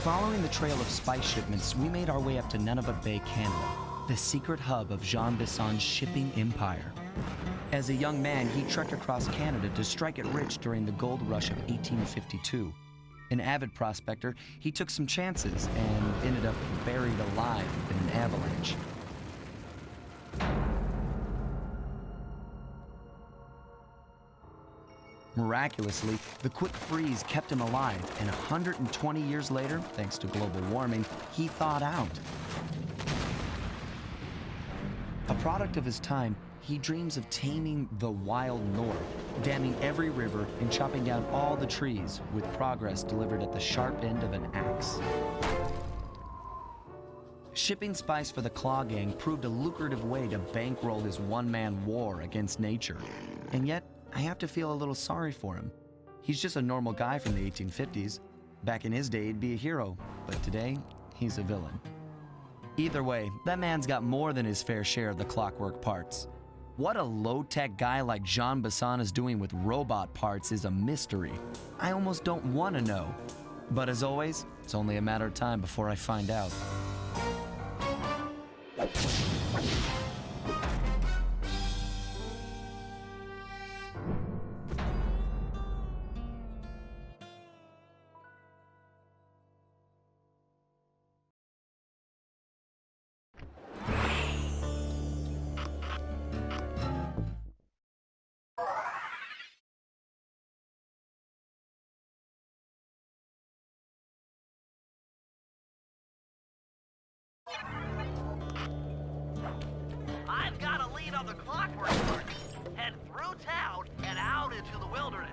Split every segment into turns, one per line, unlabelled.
Following the trail of spice shipments, we made our way up to Nunavut Bay, Canada, the secret hub of Jean Bisson's shipping empire. As a young man, he trekked across Canada to strike it rich during the gold rush of 1852. An avid prospector, he took some chances and ended up buried alive in an avalanche. Miraculously, the quick freeze kept him alive, and 120 years later, thanks to global warming, he thawed out. A product of his time, he dreams of taming the wild north, damming every river and chopping down all the trees, with progress delivered at the sharp end of an axe. Shipping spice for the Claw Gang proved a lucrative way to bankroll his one-man war against nature. And yet, I have to feel a little sorry for him. He's just a normal guy from the 1850s. Back in his day, he'd be a hero, but today, he's a villain. Either way, that man's got more than his fair share of the clockwork parts. What a low-tech guy like Jean Bisson is doing with robot parts is a mystery. I almost don't want to know. But as always, it's only a matter of time before I find out.
I've got a lead on the clockwork party. Head through town and out into the wilderness.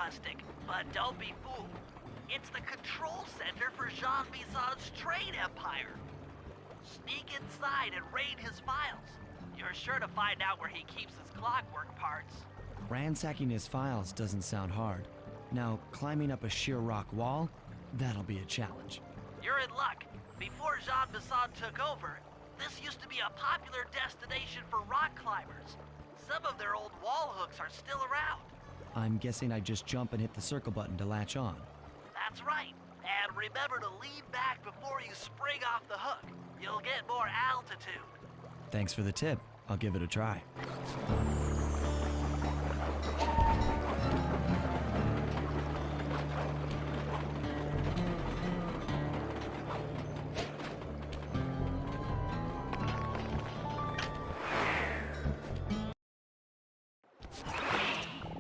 rustic, but don't be fooled. It's the control center for Jean Bison's trade empire. Sneak inside and raid his files. You're sure to find out where he keeps his clockwork parts.
Ransacking his files doesn't sound hard. Now, climbing up a sheer rock wall, that'll be a challenge.
You're in luck. Before Jean Bison took over, this used to be a popular destination for rock climbers. Some of their old wall hooks are still around.
I'm guessing I just jump and hit the circle button to latch on.
That's right. And remember to lean back before you spring off the hook. You'll get more altitude.
Thanks for the tip. I'll give it a try.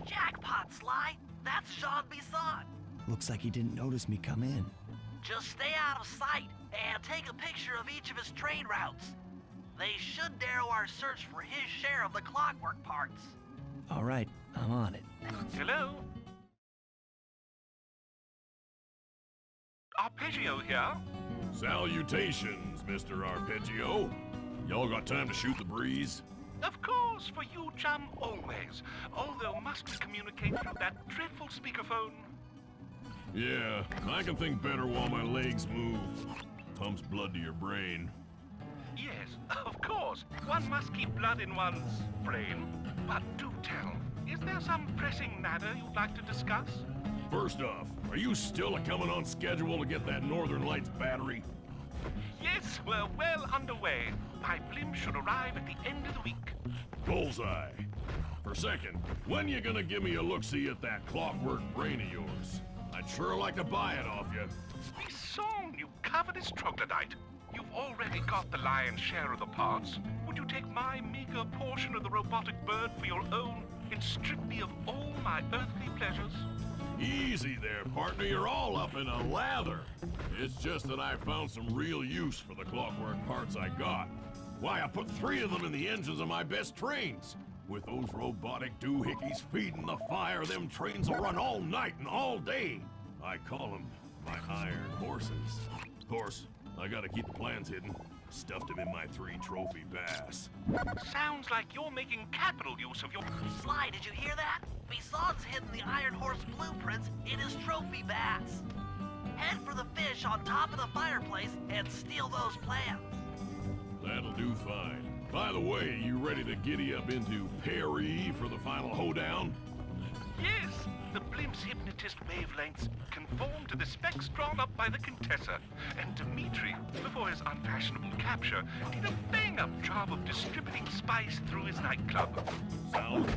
Jackpot, Sly. That's Jean Bison.
Looks like he didn't notice me come in.
Just stay out of sight and take a picture of each of his trade routes. They should narrow our search for his share of the clockwork parts.
All right, I'm on it.
Hello? Arpeggio here?
Salutations, Mr. Arpeggio. Y'all got time to shoot the breeze?
Of course, for you, chum, always. Although must we communicate through that dreadful speakerphone?
Yeah, I can think better while my legs move. Pumps blood to your brain.
Yes, of course. One must keep blood in one's brain. But do tell, is there some pressing matter you'd like to discuss?
First off, are you still coming on schedule to get that Northern Lights battery?
Yes, we're well underway. My blimp should arrive at the end of the week.
Bullseye. For second, when you gonna give me a look-see at that clockwork brain of yours? I'd sure like to buy it off you.
Bison, you covetous troglodyte. You've already got the lion's share of the parts. Would you take my meager portion of the robotic bird for your own and strip me of all my earthly pleasures?
Easy there, partner. You're all up in a lather. It's just that I found some real use for the clockwork parts I got. Why, I put 3 of them in the engines of my best trains. With those robotic doohickeys feeding the fire, them trains will run all night and all day. I call them my iron horses. Of course, I gotta keep the plans hidden. Stuffed them in my 3 trophy bass.
Sounds like you're making capital use of your...
Sly, did you hear that? Bison's hidden the Iron Horse blueprints in his trophy bass. Head for the fish on top of the fireplace and steal those plans.
That'll do fine. By the way, you ready to giddy up into Paris for the final hoedown?
Yes, the blimp's hypnotist wavelengths conform to the specs drawn up by the Contessa, and Dmitri, before his unfashionable capture, did a bang-up job of distributing spice through his nightclub.
Sounds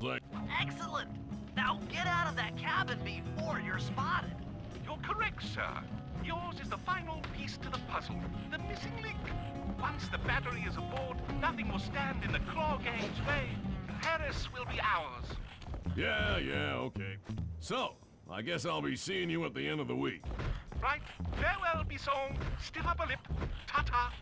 like right.
Excellent! Now get out of that cabin before you're spotted.
You're correct, sir. Yours is the final piece to the puzzle, the missing link. Once the battery is aboard, nothing will stand in the Claw Gang's way. Paris will be ours.
Yeah, okay. So, I guess I'll be seeing you at the end of the week.
Right, farewell, Bisson. Stiff upper lip. Ta-ta.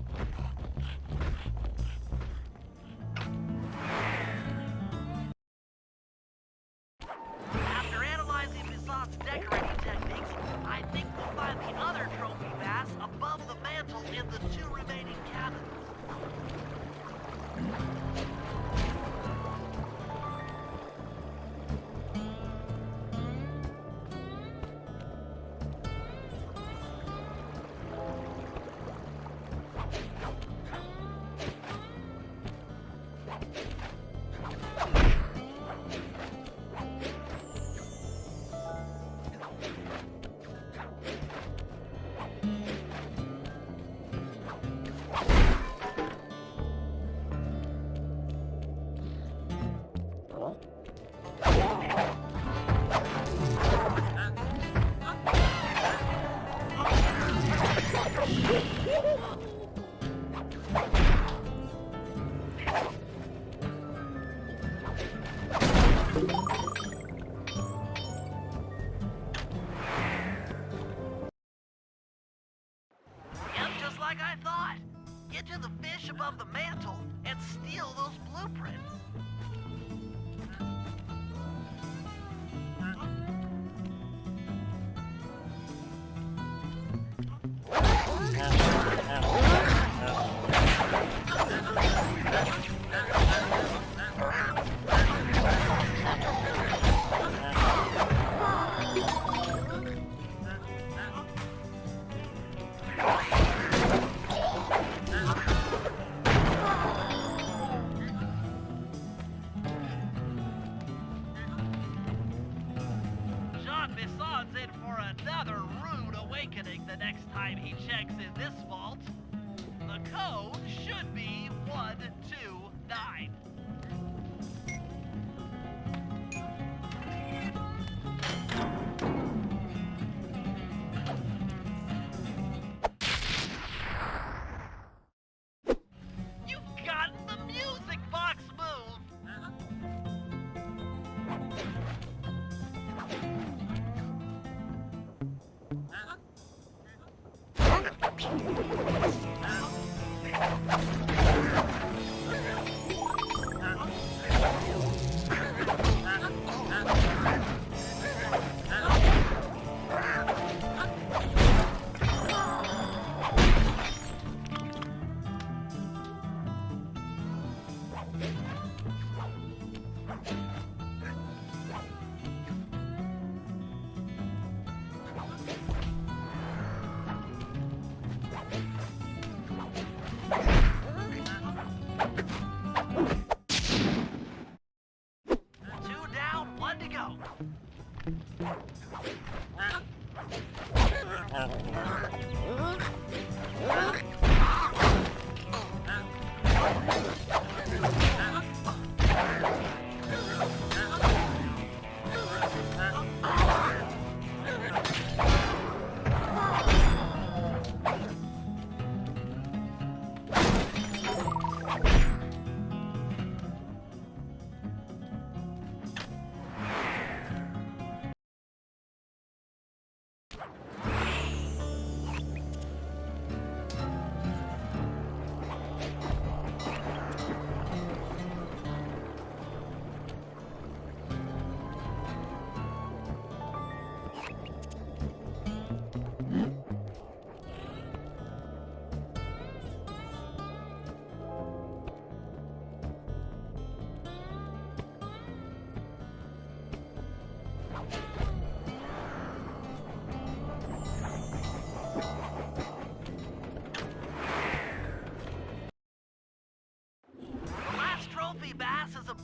After analyzing Mizan's decorating techniques, I think we'll find the other trophy bass above the mantle in the 2 remaining cabins. Yep, just like I thought. Get to the fish above the mantle and steal those blueprints. Jean-Bison's in for another rude awakening the next time he checks in this vault. The code should be 129. You've gotten the music box move!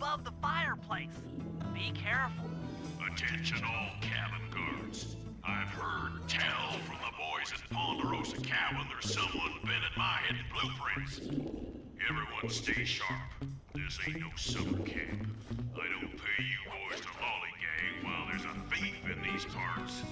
above the fireplace. Be careful.
Attention all cabin guards. I've heard tell from the boys at Ponderosa Cabin there's someone been at my hidden blueprints. Everyone stay sharp. This ain't no summer camp. I don't pay you boys to lollygag while there's a thief in these parts.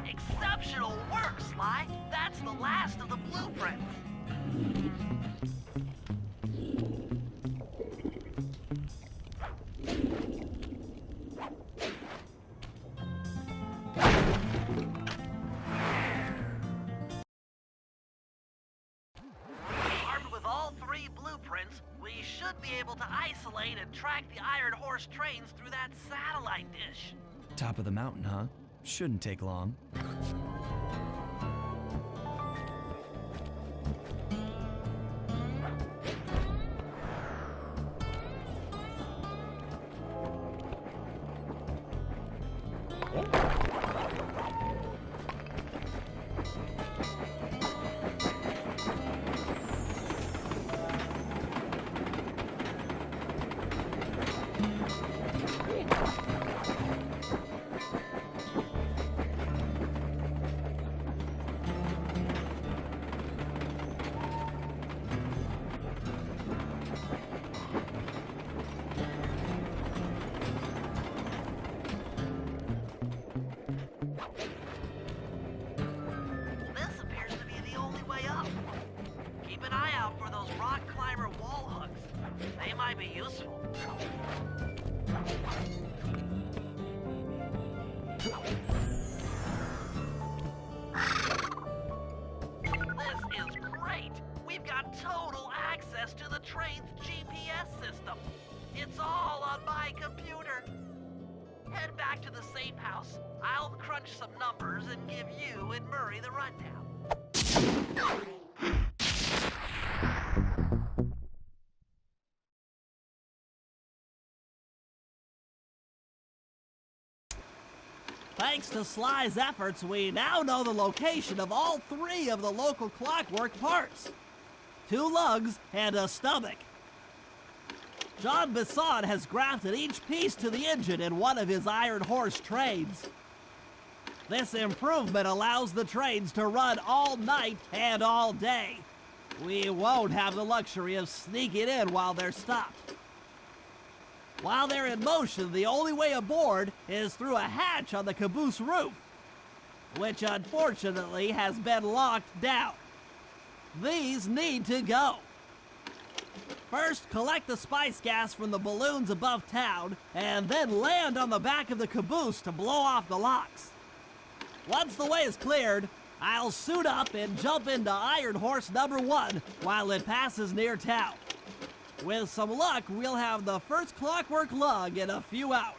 Exceptional work, Sly. That's the last of the blueprints. Armed with all 3 blueprints, we should be able to isolate and track the Iron Horse trains through that satellite dish.
Top of the mountain, huh? Shouldn't take long.
This appears to be the only way up. Keep an eye out for those rock climber wall hooks. They might be useful. This is great! We've got total access to the train's GPS system. It's all on my computer. Head back to the safe house. I'll crunch some numbers and give you and Murray the rundown. Thanks to Sly's efforts, we now know the location of all 3 of the local clockwork parts. 2 lugs and a stomach. John Bisson has grafted each piece to the engine in one of his Iron Horse trains. This improvement allows the trains to run all night and all day. We won't have the luxury of sneaking in while they're stopped. While they're in motion, the only way aboard is through a hatch on the caboose roof, which unfortunately has been locked down. These need to go. First, collect the spice gas from the balloons above town, and then land on the back of the caboose to blow off the locks. Once the way is cleared, I'll suit up and jump into Iron Horse number 1 while it passes near town. With some luck, we'll have the first clockwork lug in a few hours.